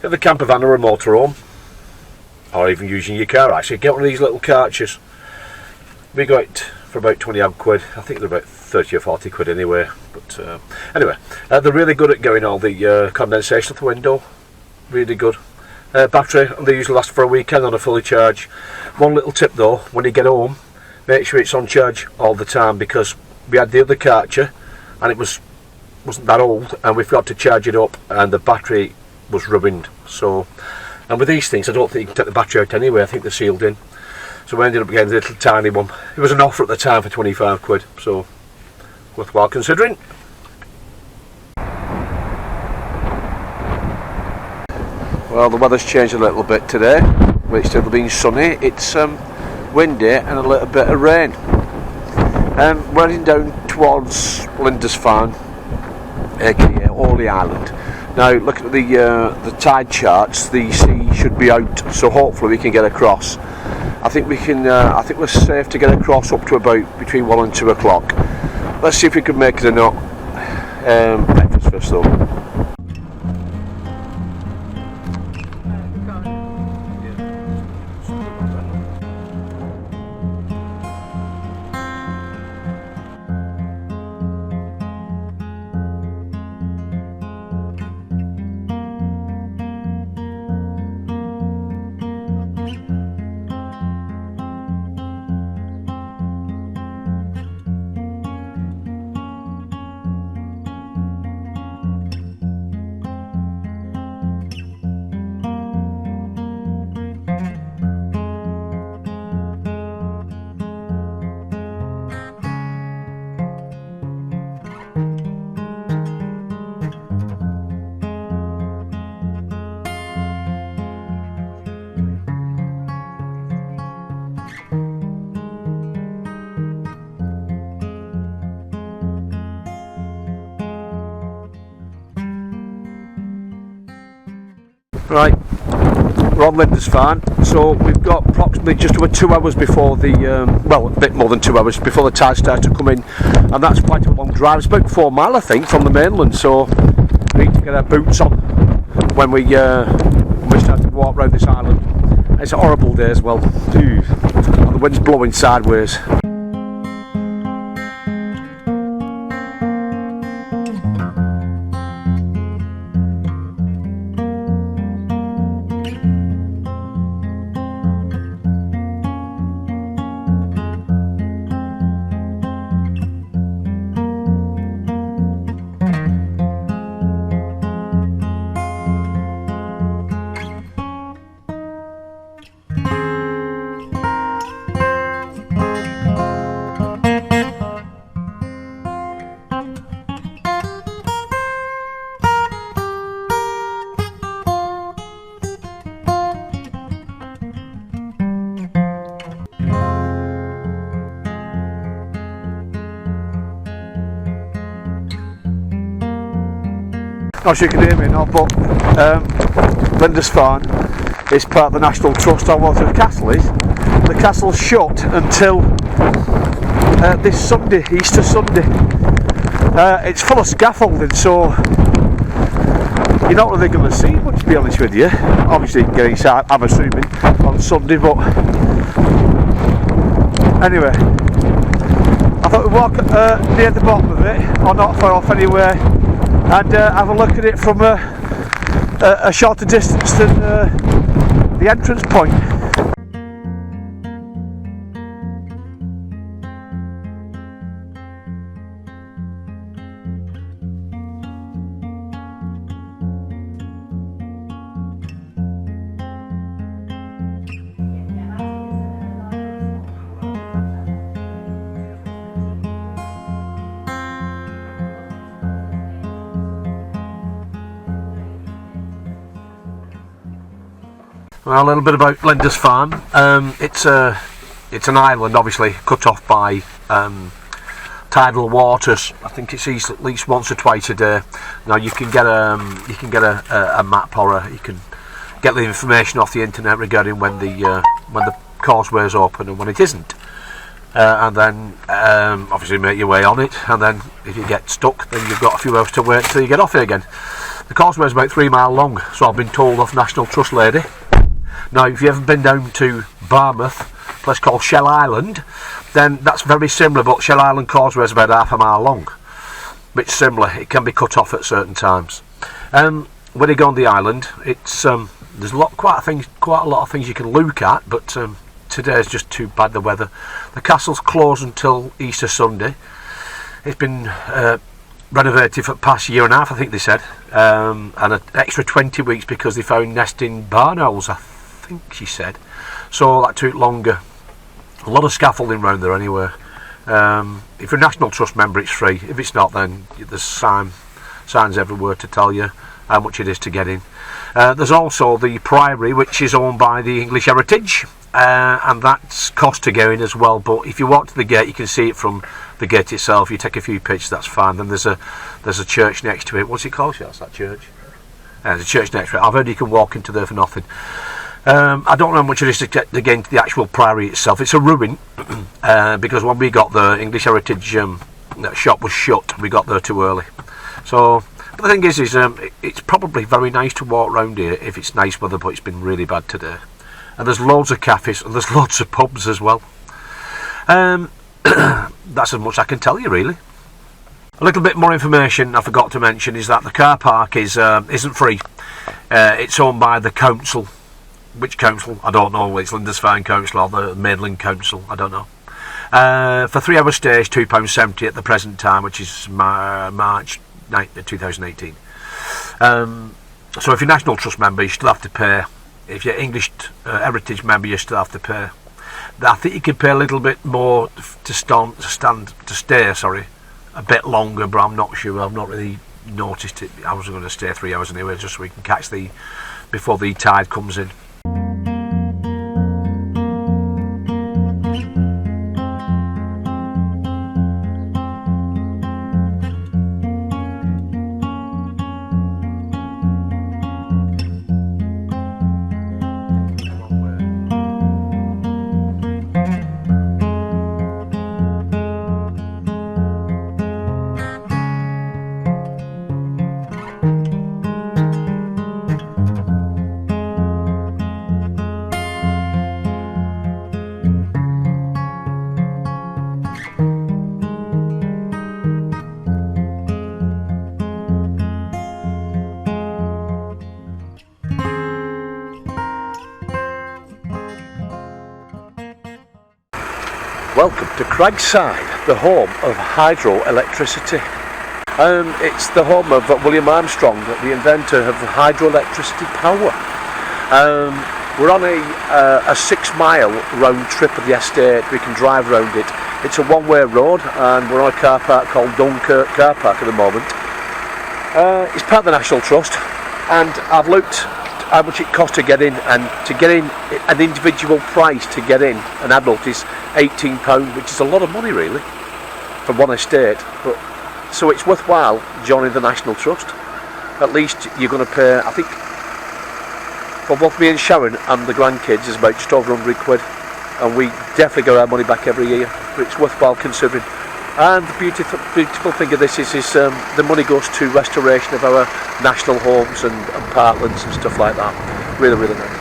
of a camper van or a motorhome, or even using your car, actually, get one of these little couches. We got it for about 20 odd quid. I think they're about 30 or 40 quid anyway. But anyway, they're really good at getting all the condensation off the window. Really good. Battery, and they usually last for a weekend on a fully charge. One little tip though, when you get home, make sure it's on charge all the time, because we had the other Karcher and it wasn't that old, and we forgot to charge it up and the battery was ruined. So, and with these things I don't think you can take the battery out anyway, I think they're sealed in. So we ended up getting a little tiny one. It was an offer at the time for 25 quid, so worthwhile considering. Well, the weather's changed a little bit today. It's still been sunny. It's windy and a little bit of rain. We're heading down towards Lindisfarne, aka Orley Island. Now, looking at the tide charts, the sea should be out, so hopefully we can get across. I think we can. I think we're safe to get across up to about between 1 and 2 o'clock. Let's see if we can make it or not. Breakfast first though. Right, we're on Lindisfarne, so we've got approximately just over 2 hours before the, well, a bit more than 2 hours before the tide starts to come in, and that's quite a long drive. It's about 4 miles, I think, from the mainland, so we need to get our boots on when we start to walk around this island. It's a horrible day as well, and the wind's blowing sideways. Not sure you can hear me now, but Lindisfarne is part of the National Trust. Or what the castle is. The castle's shut until this Sunday, Easter Sunday. It's full of scaffolding, so you're not really going to see much, to be honest with you. Obviously, getting inside, I'm assuming, on Sunday, but anyway, I thought we'd walk near the bottom of it, or not far off anyway, and have a look at it from a shorter distance than the entrance point. Well, a little bit about Lindisfarne. It's an island, obviously cut off by tidal waters. I think it's at least once or twice a day. Now you can get a map, or you can get the information off the internet regarding when the causeway is open and when it isn't, and then obviously make your way on it. And then if you get stuck, then you've got a few hours to wait until you get off it again. The causeway is about 3 mile long, so I've been told off National Trust lady. Now, if you've ever been down to Barmouth, a place called Shell Island, then that's very similar, but Shell Island causeway is about half a mile long. Bit similar, it can be cut off at certain times. When you go on the island, it's there's quite a lot of things you can look at, but today is just too bad, the weather. The castle's closed until Easter Sunday. It's been renovated for the past year and a half, I think they said, and an extra 20 weeks because they found nesting barn owls, I think she said, so that took longer. A lot of scaffolding around there anyway. If you're a National Trust member, it's free. If it's not, then there's signs everywhere to tell you how much it is to get in. There's also the Priory, which is owned by the English Heritage, and that's cost to go in as well, but if you walk to the gate you can see it from the gate itself. You take a few pictures, that's fine. Then there's a church next to it. What's it called? That's that church. There's a church next to it. I've heard you can walk into there for nothing. I don't know how much it is to get into the actual Priory itself. It's a ruin, because when we got there, English Heritage shop was shut. We got there too early. So, but the thing is it's probably very nice to walk around here if it's nice weather, but it's been really bad today. And there's loads of cafes and there's loads of pubs as well. That's as much I can tell you, really. A little bit more information I forgot to mention is that the car park isn't free. It's owned by the council. Which council? I don't know. It's Lindisfarne Council or the Mainland Council. I don't know. For 3 hour stays, £2.70 at the present time, which is March 2018. So if you're National Trust member, you still have to pay. If you're English Heritage member, you still have to pay. I think you can pay a little bit more to stay. Sorry, a bit longer, but I'm not sure. I've not really noticed it. I was going to stay 3 hours anyway, just so we can catch before the tide comes in. Welcome to Cragside, the home of hydroelectricity. It's the home of William Armstrong, the inventor of hydroelectricity power. We're on a 6 mile round trip of the estate. We can drive around it. It's a one-way road, and we're on a car park called Dunkirk Car Park at the moment. It's part of the National Trust, and I've looked how much it costs to get in, and to get in, an individual price to get in, an adult, is £18, which is a lot of money really for one estate, but so it's worthwhile joining the National Trust. At least you're going to pay, I think, for both me and Sharon and the grandkids is about just over £100, and we definitely get our money back every year, but it's worthwhile considering. And the beautiful thing of this is the money goes to restoration of our national homes and parklands and stuff like that. Really, really nice.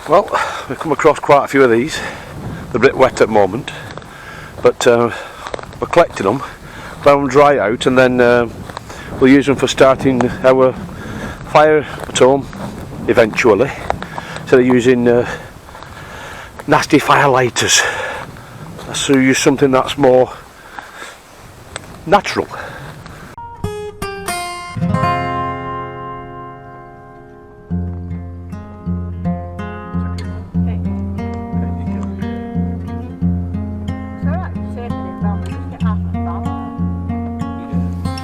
Well, we've come across quite a few of these. They're a bit wet at the moment, but we're collecting them, let them dry out, and then we'll use them for starting our fire at home eventually, instead of using nasty fire lighters. I show you something that's more natural.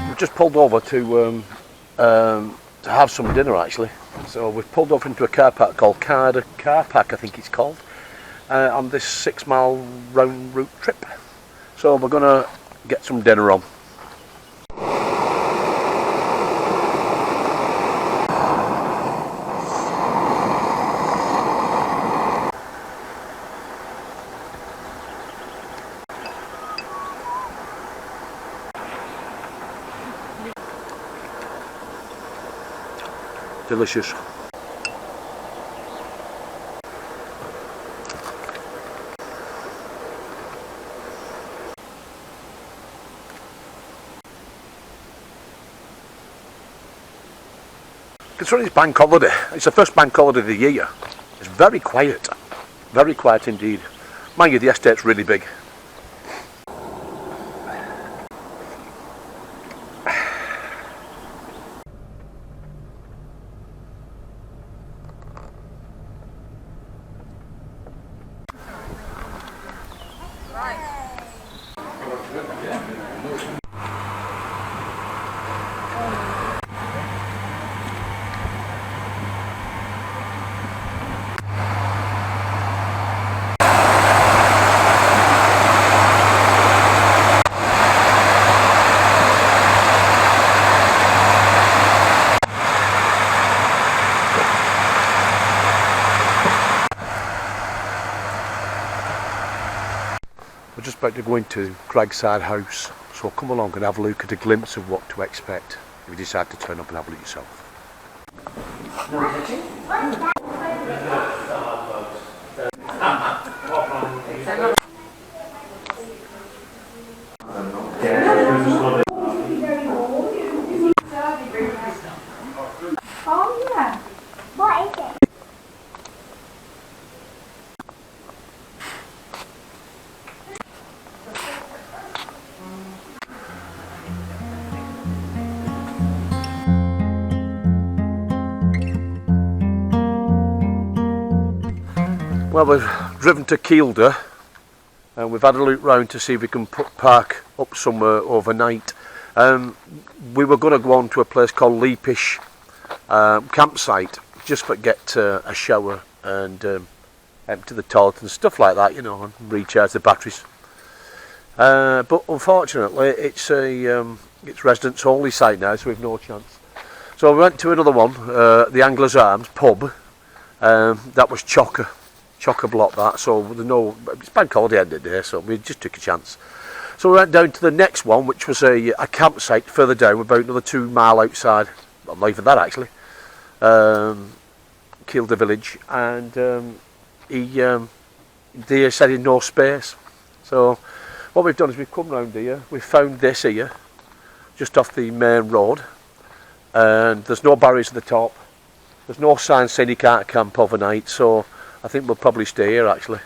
We've just pulled over to have some dinner actually. So we've pulled off into a car park called Keilder Car Park, I think it's called, on this 6-mile round route trip. So we're gonna get some dinner on. Delicious. Considering it's bank holiday, it's the first bank holiday of the year. It's very quiet indeed. Mind you, the estate's really big. We're just about to go into Craigside House, so come along and have a look at a glimpse of what to expect if you decide to turn up and have a look yourself. Oh yeah, what is it? Well, we've driven to Keilder and we've had a look round to see if we can park up somewhere overnight. We were going to go on to a place called Leapish campsite just for get a shower and empty the toilet and stuff like that, you know, and recharge the batteries. But unfortunately, it's residents only site now, so we've no chance. So we went to another one, the Anglers Arms pub. That was chock-a-block that, so there's no, it's bank holiday end of the day, so we just took a chance. So we went down to the next one, which was a campsite further down, about another 2 mile outside, well, not even that actually, Keilder village, and they said in no space. So what we've done is we've come round here, we've found this here, just off the main road, and there's no barriers at the top, there's no sign saying you can't camp overnight, so I think we'll probably stay here actually.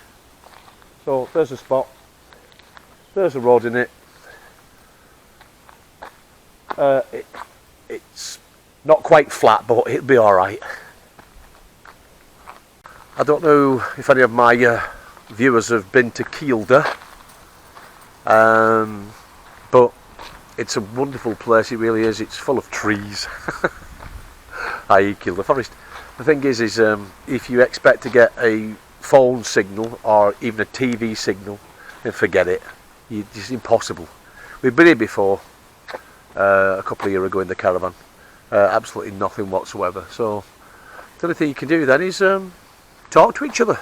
So there's a spot, there's a road in it. It's not quite flat, but it'll be alright. I don't know if any of my viewers have been to Keilder, but it's a wonderful place, it really is. It's full of trees. I.e. Keilder Forest. The thing is if you expect to get a phone signal or even a TV signal, then forget it. It's impossible. We've been here before, a couple of years ago in the caravan. Absolutely nothing whatsoever. So the only thing you can do then is talk to each other.